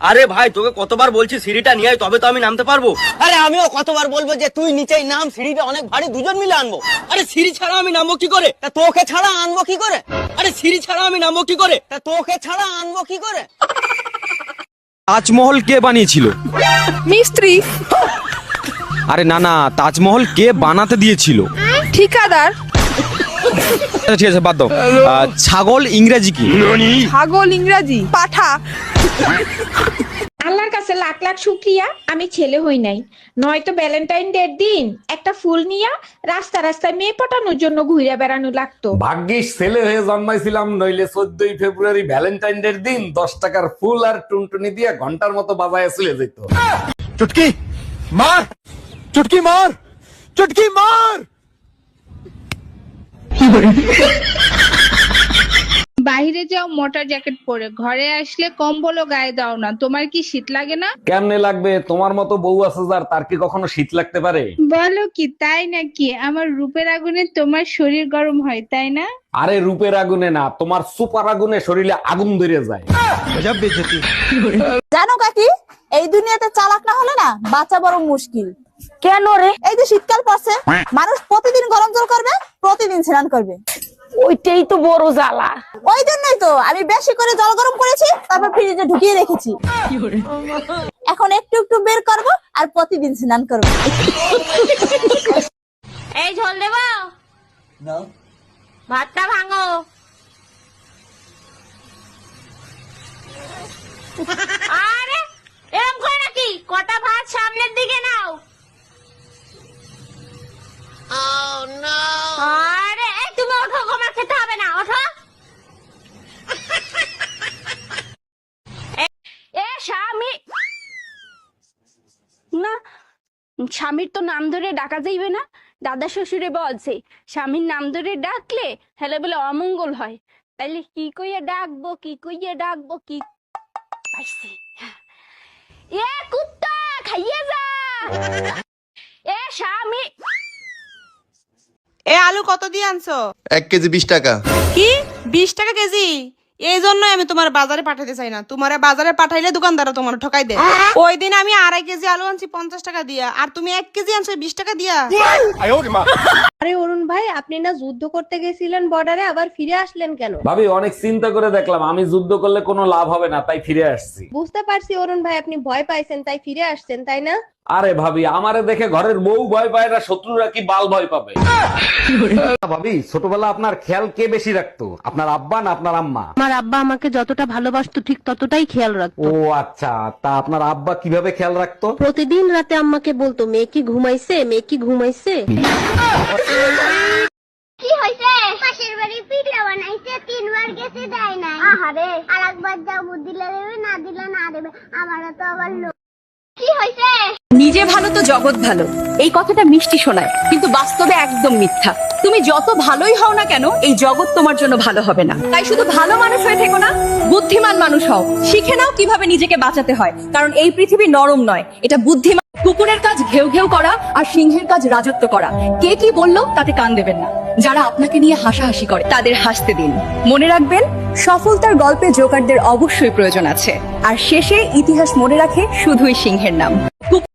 আরে ভাই তোকে কতবার বলছি সিঁড়িটা নিয়ে আয়, তবে তো আমি নামতে পারবো। আরে আমিও কতবার বলবো যে তুই নিচেই নাম, সিঁড়িটা অনেক ভারী, দুজন মিলে আনবো। আরে সিঁড়ি ছাড়া আমি নামবো কি করে? তা তোকে ছাড়া আনবো কি করে? আরে সিঁড়ি ছাড়া আমি নামবো কি করে? তা তোকে ছাড়া আনবো কি করে? তাজমহল কে বানিয়েছিল? মিস্ত্রি। আরে না না, তাজমহল কে বানাতে দিয়েছিল? ঠিকাদার। আচ্ছা, ঠিক আছে বাদ দাও। ছাগল ইংরেজি কি? ছাগল ইংরাজি পাঠা। আল্লাহর কাছে লাখ লাখ শুক্রিয়া আমি ছেলে হই নাই, নয়তো ভ্যালেন্টাইন ডের দিন একটা ফুল নিয়া রাস্তা রাস্তায় মেয়ে পটানোর জন্য ঘুরে বেড়ানো লাগতো। ভাগ্যিস ছেলে হয়ে জন্মাইছিলাম, নইলে 14ই ফেব্রুয়ারি ভ্যালেন্টাইন ডের দিন 10 টাকার ফুল আর টুনটুনি দিয়ে ঘন্টার মতো বাজায় চলে যেত। চুটকি মার, চুটকি মার, চুটকি মার। বাইরে যাও মোটা জ্যাকেট পরে, ঘরে আসলে কম্বলও গায়ে দাও না, তোমার কি শীত লাগে না? কেমনে লাগবে? তোমার মতো বউ আছে যার, তার কি কখনো শীত লাগতে পারে? বলো কি, তাই নাকি? আমার রূপের আগুনে তোমার শরীর গরম হয়, তাই না? আরে রূপের আগুনে না, তোমার সুপার আগুনে শরীরে আগুন ধরে যায়। জানো কাকি, এই দুনিয়াতে চালাক না হলে না বাঁচা বড় মুশকিল। কেন রে? এই যে শীতকাল পড়ছে, মানুষ প্রতিদিন গরম জল করবে, প্রতিদিন স্নান করবে। ওইটাই তো বড় জ্বালা। ওই জন্যই তো আমি বেশি করে জল গরম করেছি, তারপর ফ্রিজে ঢুকিয়ে রেখেছি। এখন একটু একটু বের করব আর প্রতিদিন স্নান করব। এই ঝোল দেব না, ভাতটা ভাঙো। আরে এরকম করে নাকি? কটা ভাত সামনের দিকে নাও। আরে এই তুমি ওঠো, আমার খেতে হবে না, ওঠো। এ স্বামী না, স্বামীর তো নাম ধরে ডাকা যাইবে না। দাদা শ্বশুরে বলছে স্বামীর নাম ধরে ডাকলে হেলে বলে অমঙ্গল হয়। তাইলে কি কইয়া ডাকবো, কি কইয়া ডাকবো, কি পাইছি? এ কুত্তা খাইয়ে যা। এ স্বামী। এ আলু কত দিয়ে আনছো? 1 কেজি 20 টাকা। কি 20 টাকা কেজি? এই জন্য আমি তোমার বাজারে পাঠাতে চাই না। তোমার বাজারে পাঠাইলে দোকানদাররা তোমার ঠকাই দেয়। ওই দিন আমি 2.5 কেজি আলু আনছি 50 টাকা দিয়া, আর তুমি 1 কেজি আনছো 20 টাকা দিয়া। আরে অরুণ ভাই, আপনি না যুদ্ধ করতে গেছিলেন বর্ডারে, আবার ফিরে আসলেন কেন? ভাবি অনেক চিন্তা করে দেখলাম আমি যুদ্ধ করলে কোনো লাভ হবে না, তাই ফিরে আসছি। বুঝতে পারছি অরুণ ভাই, আপনি ভয় পাইছেন তাই ফিরে আসছেন, তাই না? আরে ভাবি, আমারে দেখে ঘরের বউ ভয় পায় না, শত্রুরা কি বাল ভয় পাবে? ভাবি, ছোটবেলা আপনার খেয়াল কে বেশি রাখতো, আপনার আব্বা না আপনার আম্মা? আমার আব্বা আমাকে যতটা ভালোবাসতো ঠিক ততটাই খেয়াল রাখতো। ও আচ্ছা, তা আপনার আব্বা কিভাবে খেয়াল রাখতো? প্রতিদিন রাতে আম্মাকে বলতো মেয়ে কি ঘুমাইছে, মেয়ে কি ঘুমাইছে। কি হইছে? পাশের বাড়ি পিঠা বানাইছে, 3 বার গেছে দেয় নাই। আহারে, আরেকবার যাবো, দিলে দেবে, না দিলে না দেবে। আমারও তো আবার লোক। কি হইছে? নিজে ভালো তো জগৎ ভালো, এই কথাটা মিষ্টি শোনায়, কিন্তু বাস্তবে একদম মিথ্যা। তুমি যত ভালোই হও না কেন, এই জগৎ তোমার জন্য ভালো হবে না। তাই শুধু ভালো মানুষ হয়ে থেকো না, বুদ্ধিমান মানুষ হও। শিখে নাও কিভাবে নিজেকে বাঁচাতে হয়, কারণ এই পৃথিবী নরম নয়, এটা বুদ্ধিমান। কুকুরের কাজ ঘেউ ঘেউ করা, আর সিংহের কাজ রাজত্ব করা। কে কি বললো তাতে কান দেবেন না। যারা আপনাকে নিয়ে হাসাহাসি করে তাদের হাসতে দিন। মনে রাখবেন, সফলতার গল্পে জোকারদের অবশ্যই প্রয়োজন আছে, আর শেষে ইতিহাস মনে রাখে শুধুই সিংহের নাম।